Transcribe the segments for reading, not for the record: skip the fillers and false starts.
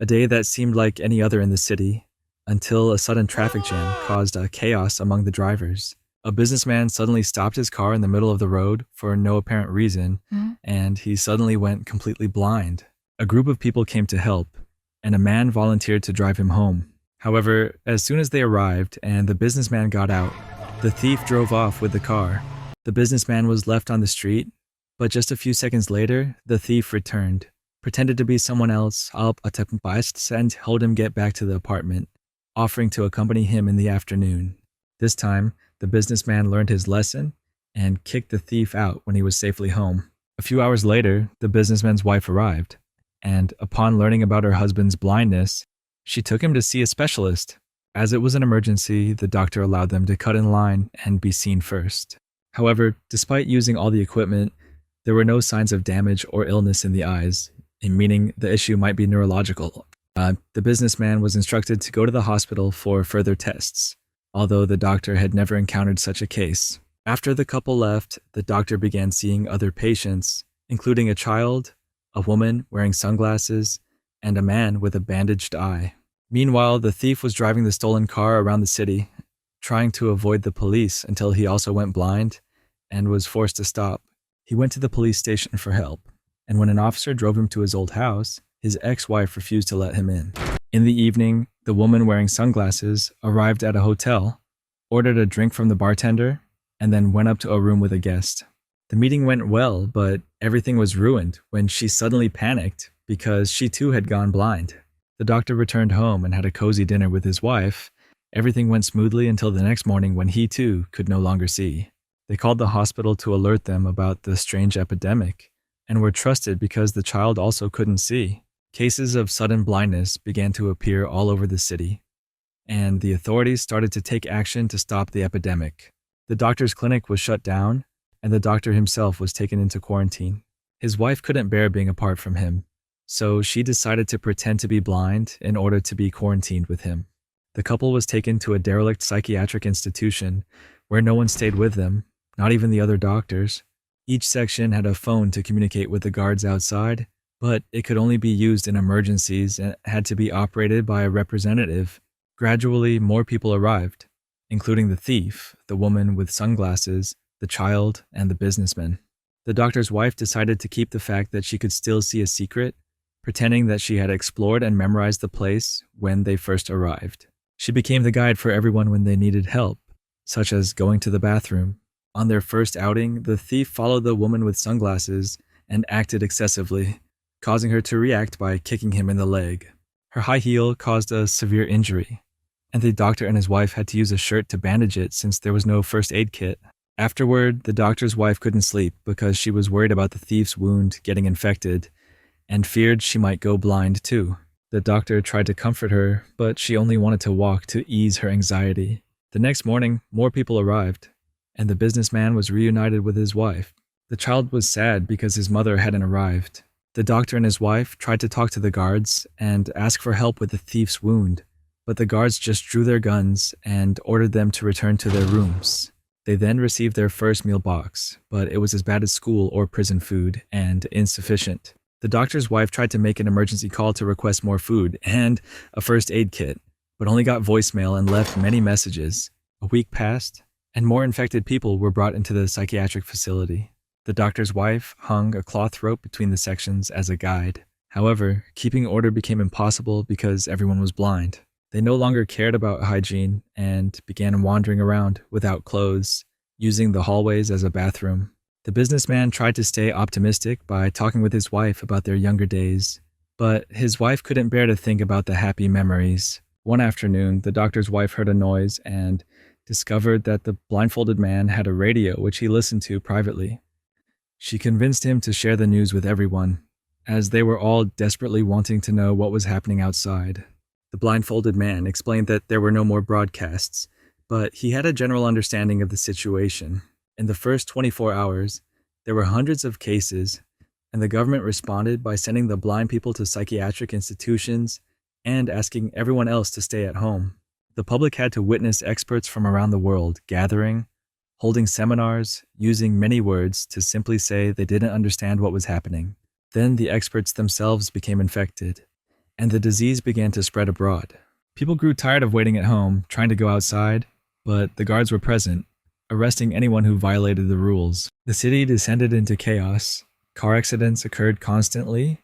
A day that seemed like any other in the city, until a sudden traffic jam caused a chaos among the drivers. A businessman suddenly stopped his car in the middle of the road for no apparent reason, and he suddenly went completely blind. A group of people came to help, and a man volunteered to drive him home. However, as soon as they arrived and the businessman got out, the thief drove off with the car. The businessman was left on the street, but just a few seconds later, the thief returned, pretended to be someone else, at and helped him get back to the apartment, offering to accompany him in the afternoon. This time, the businessman learned his lesson and kicked the thief out when he was safely home. A few hours later, the businessman's wife arrived, and upon learning about her husband's blindness, she took him to see a specialist. As it was an emergency, the doctor allowed them to cut in line and be seen first. However, despite using all the equipment, there were no signs of damage or illness in the eyes, meaning the issue might be neurological. The businessman was instructed to go to the hospital for further tests, although the doctor had never encountered such a case. After the couple left, the doctor began seeing other patients, including a child, a woman wearing sunglasses, and a man with a bandaged eye. Meanwhile, the thief was driving the stolen car around the city, trying to avoid the police until he also went blind and was forced to stop. He went to the police station for help, and when an officer drove him to his old house, his ex-wife refused to let him in. In the evening, the woman wearing sunglasses arrived at a hotel, ordered a drink from the bartender, and then went up to a room with a guest. The meeting went well, but everything was ruined when she suddenly panicked because she too had gone blind. The doctor returned home and had a cozy dinner with his wife. Everything went smoothly until the next morning when he too could no longer see. They called the hospital to alert them about the strange epidemic and were trusted because the child also couldn't see. Cases of sudden blindness began to appear all over the city, and the authorities started to take action to stop the epidemic. The doctor's clinic was shut down, and the doctor himself was taken into quarantine. His wife couldn't bear being apart from him, so she decided to pretend to be blind in order to be quarantined with him. The couple was taken to a derelict psychiatric institution where no one stayed with them, not even the other doctors. Each section had a phone to communicate with the guards outside, but it could only be used in emergencies and had to be operated by a representative. Gradually, more people arrived, including the thief, the woman with sunglasses, the child, and the businessman. The doctor's wife decided to keep the fact that she could still see a secret, pretending that she had explored and memorized the place when they first arrived. She became the guide for everyone when they needed help, such as going to the bathroom. On their first outing, the thief followed the woman with sunglasses and acted excessively, causing her to react by kicking him in the leg. Her high heel caused a severe injury, and the doctor and his wife had to use a shirt to bandage it since there was no first aid kit. Afterward, the doctor's wife couldn't sleep because she was worried about the thief's wound getting infected and feared she might go blind too. The doctor tried to comfort her, but she only wanted to walk to ease her anxiety. The next morning, more people arrived, and the businessman was reunited with his wife. The child was sad because his mother hadn't arrived. The doctor and his wife tried to talk to the guards and ask for help with the thief's wound, but the guards just drew their guns and ordered them to return to their rooms. They then received their first meal box, but it was as bad as school or prison food and insufficient. The doctor's wife tried to make an emergency call to request more food and a first aid kit, but only got voicemail and left many messages. A week passed, and more infected people were brought into the psychiatric facility. The doctor's wife hung a cloth rope between the sections as a guide. However, keeping order became impossible because everyone was blind. They no longer cared about hygiene and began wandering around without clothes, using the hallways as a bathroom. The businessman tried to stay optimistic by talking with his wife about their younger days, but his wife couldn't bear to think about the happy memories. One afternoon, the doctor's wife heard a noise and discovered that the blindfolded man had a radio which he listened to privately. She convinced him to share the news with everyone, as they were all desperately wanting to know what was happening outside. The blindfolded man explained that there were no more broadcasts, but he had a general understanding of the situation. In the first 24 hours, there were hundreds of cases, and the government responded by sending the blind people to psychiatric institutions and asking everyone else to stay at home. The public had to witness experts from around the world gathering, holding seminars, using many words to simply say they didn't understand what was happening. Then the experts themselves became infected, and the disease began to spread abroad. People grew tired of waiting at home, trying to go outside, but the guards were present, arresting anyone who violated the rules. The city descended into chaos. Car accidents occurred constantly,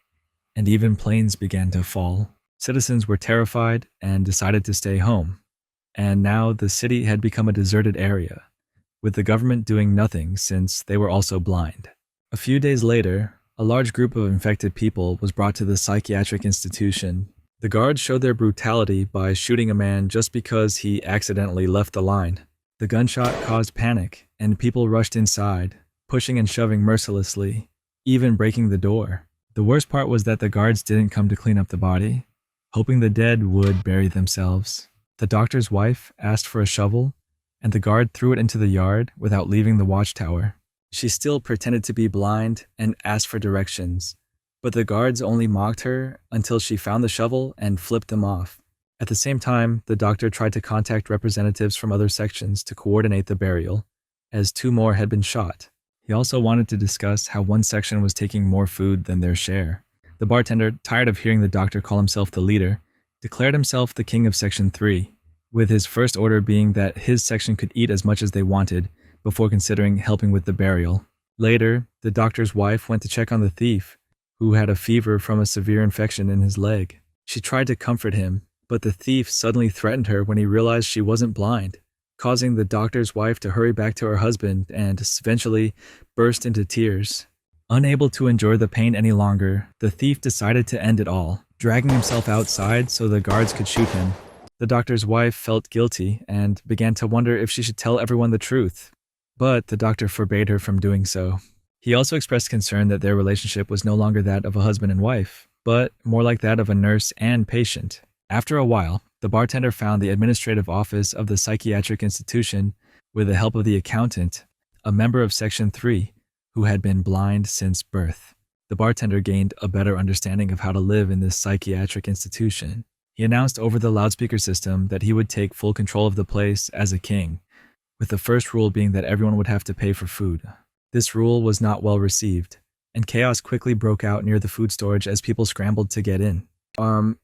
and even planes began to fall. Citizens were terrified and decided to stay home. And now the city had become a deserted area, with the government doing nothing since they were also blind. A few days later, a large group of infected people was brought to the psychiatric institution. The guards showed their brutality by shooting a man just because he accidentally left the line. The gunshot caused panic, and people rushed inside, pushing and shoving mercilessly, even breaking the door. The worst part was that the guards didn't come to clean up the body, hoping the dead would bury themselves. The doctor's wife asked for a shovel, and the guard threw it into the yard without leaving the watchtower. She still pretended to be blind and asked for directions, but the guards only mocked her until she found the shovel and flipped them off. At the same time, the doctor tried to contact representatives from other sections to coordinate the burial, as 2 more had been shot. He also wanted to discuss how one section was taking more food than their share. The bartender, tired of hearing the doctor call himself the leader, declared himself the king of Section 3, with his first order being that his section could eat as much as they wanted before considering helping with the burial. Later, the doctor's wife went to check on the thief, who had a fever from a severe infection in his leg. She tried to comfort him, but the thief suddenly threatened her when he realized she wasn't blind, causing the doctor's wife to hurry back to her husband and eventually burst into tears. Unable to endure the pain any longer, the thief decided to end it all, dragging himself outside so the guards could shoot him. The doctor's wife felt guilty and began to wonder if she should tell everyone the truth, but the doctor forbade her from doing so. He also expressed concern that their relationship was no longer that of a husband and wife, but more like that of a nurse and patient. After a while, the bartender found the administrative office of the psychiatric institution with the help of the accountant, a member of Section 3, who had been blind since birth. The bartender gained a better understanding of how to live in this psychiatric institution. He announced over the loudspeaker system that he would take full control of the place as a king, with the first rule being that everyone would have to pay for food. This rule was not well received, and chaos quickly broke out near the food storage as people scrambled to get in.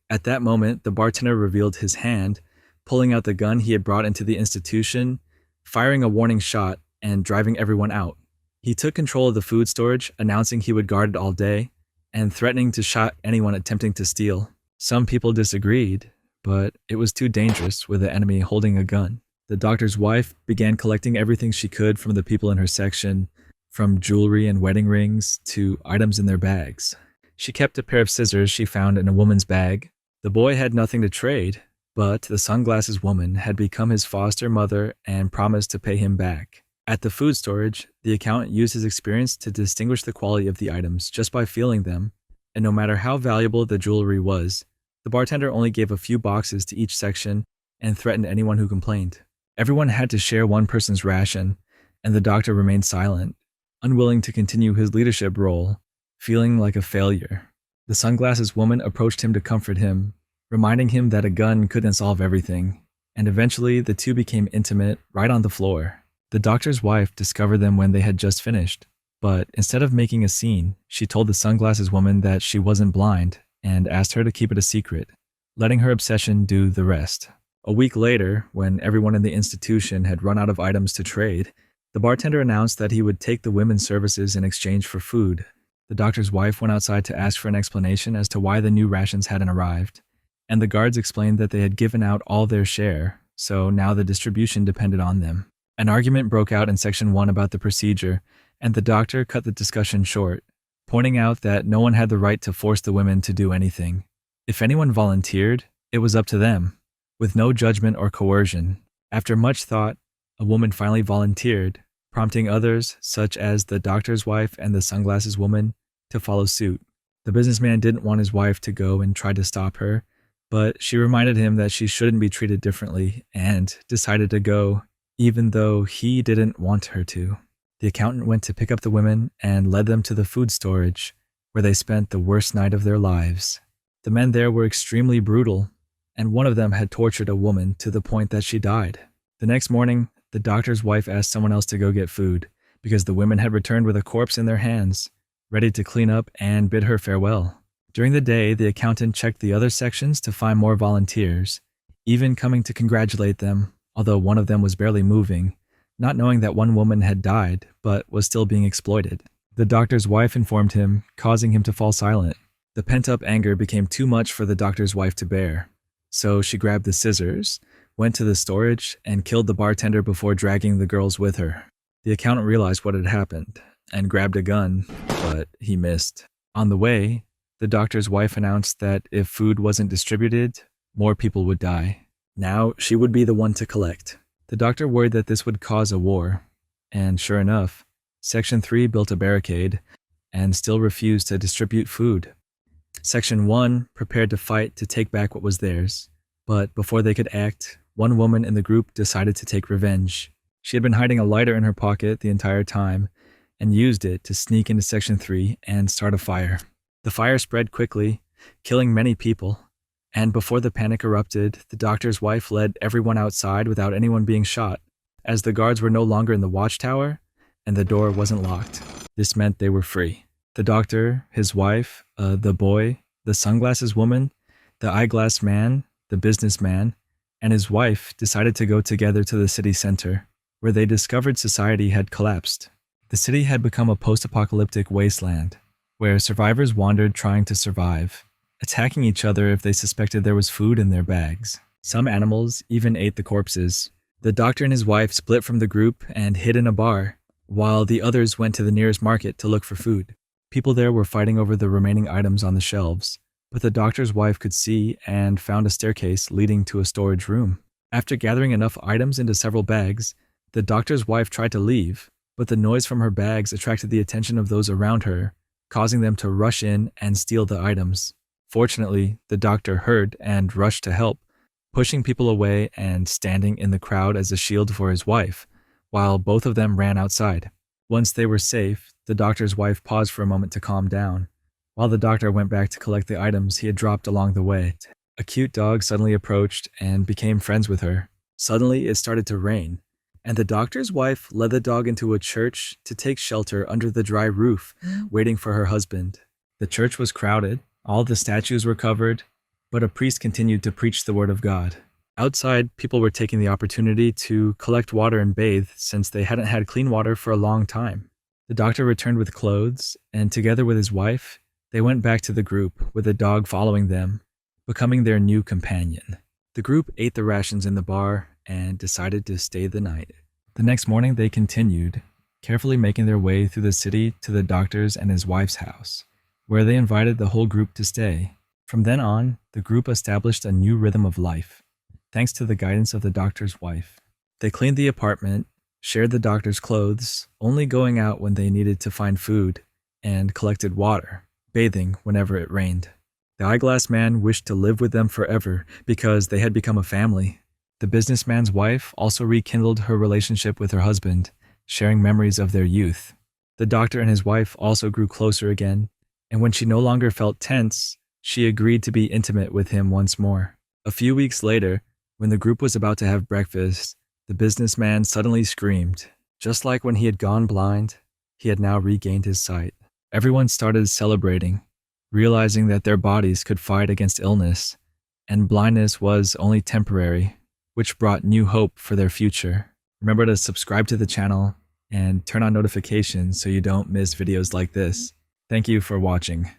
At that moment, the bartender revealed his hand, pulling out the gun he had brought into the institution, firing a warning shot, and driving everyone out. He took control of the food storage, announcing he would guard it all day, and threatening to shoot anyone attempting to steal. Some people disagreed, but it was too dangerous with the enemy holding a gun. The doctor's wife began collecting everything she could from the people in her section, from jewelry and wedding rings to items in their bags. She kept a pair of scissors she found in a woman's bag. The boy had nothing to trade, but the sunglasses woman had become his foster mother and promised to pay him back. At the food storage, the accountant used his experience to distinguish the quality of the items just by feeling them, and no matter how valuable the jewelry was, the bartender only gave a few boxes to each section and threatened anyone who complained. Everyone had to share one person's ration, and the doctor remained silent, unwilling to continue his leadership role, feeling like a failure. The sunglasses woman approached him to comfort him, reminding him that a gun couldn't solve everything, and eventually the two became intimate right on the floor. The doctor's wife discovered them when they had just finished, but instead of making a scene, she told the sunglasses woman that she wasn't blind and asked her to keep it a secret, letting her obsession do the rest. A week later, when everyone in the institution had run out of items to trade, the bartender announced that he would take the women's services in exchange for food. The doctor's wife went outside to ask for an explanation as to why the new rations hadn't arrived, and the guards explained that they had given out all their share, so now the distribution depended on them. An argument broke out in Section 1 about the procedure, and the doctor cut the discussion short, pointing out that no one had the right to force the women to do anything. If anyone volunteered, it was up to them, with no judgment or coercion. After much thought, a woman finally volunteered, prompting others, such as the doctor's wife and the sunglasses woman, to follow suit. The businessman didn't want his wife to go and try to stop her, but she reminded him that she shouldn't be treated differently and decided to go, even though he didn't want her to. The accountant went to pick up the women and led them to the food storage, where they spent the worst night of their lives. The men there were extremely brutal, and one of them had tortured a woman to the point that she died. The next morning, the doctor's wife asked someone else to go get food, because the women had returned with a corpse in their hands, ready to clean up and bid her farewell. During the day, the accountant checked the other sections to find more volunteers, even coming to congratulate them, although one of them was barely moving, not knowing that one woman had died but was still being exploited. The doctor's wife informed him, causing him to fall silent. The pent-up anger became too much for the doctor's wife to bear, so she grabbed the scissors, went to the storage, and killed the bartender before dragging the girls with her. The accountant realized what had happened and grabbed a gun, but he missed. On the way, the doctor's wife announced that if food wasn't distributed, more people would die. Now she would be the one to collect. The doctor worried that this would cause a war, and sure enough, Section 3 built a barricade and still refused to distribute food. Section 1 prepared to fight to take back what was theirs, but before they could act, one woman in the group decided to take revenge. She had been hiding a lighter in her pocket the entire time and used it to sneak into Section 3 and start a fire. The fire spread quickly, killing many people, and before the panic erupted, the doctor's wife led everyone outside without anyone being shot, as the guards were no longer in the watchtower and the door wasn't locked. This meant they were free. The doctor, his wife, the boy, the sunglasses woman, the eyeglass man, the businessman, and his wife decided to go together to the city center, where they discovered society had collapsed. The city had become a post-apocalyptic wasteland, where survivors wandered trying to survive, attacking each other if they suspected there was food in their bags. Some animals even ate the corpses. The doctor and his wife split from the group and hid in a bar, while the others went to the nearest market to look for food. People there were fighting over the remaining items on the shelves, but the doctor's wife could see and found a staircase leading to a storage room. After gathering enough items into several bags, the doctor's wife tried to leave, but the noise from her bags attracted the attention of those around her, causing them to rush in and steal the items. Fortunately, the doctor heard and rushed to help, pushing people away and standing in the crowd as a shield for his wife, while both of them ran outside. Once they were safe, the doctor's wife paused for a moment to calm down, while the doctor went back to collect the items he had dropped along the way. A cute dog suddenly approached and became friends with her. Suddenly, it started to rain, and the doctor's wife led the dog into a church to take shelter under the dry roof, waiting for her husband. The church was crowded, all the statues were covered, but a priest continued to preach the word of God. Outside, people were taking the opportunity to collect water and bathe since they hadn't had clean water for a long time. The doctor returned with clothes, and together with his wife, they went back to the group, with the dog following them, becoming their new companion. The group ate the rations in the bar and decided to stay the night. The next morning, they continued, carefully making their way through the city to the doctor's and his wife's house, where they invited the whole group to stay. From then on, the group established a new rhythm of life, thanks to the guidance of the doctor's wife. They cleaned the apartment, shared the doctor's clothes, only going out when they needed to find food, and collected water, bathing whenever it rained. The eyeglass man wished to live with them forever because they had become a family. The businessman's wife also rekindled her relationship with her husband, sharing memories of their youth. The doctor and his wife also grew closer again, and when she no longer felt tense, she agreed to be intimate with him once more. A few weeks later, when the group was about to have breakfast, the businessman suddenly screamed. Just like when he had gone blind, he had now regained his sight. Everyone started celebrating, realizing that their bodies could fight against illness, and blindness was only temporary, which brought new hope for their future. Remember to subscribe to the channel and turn on notifications so you don't miss videos like this. Thank you for watching.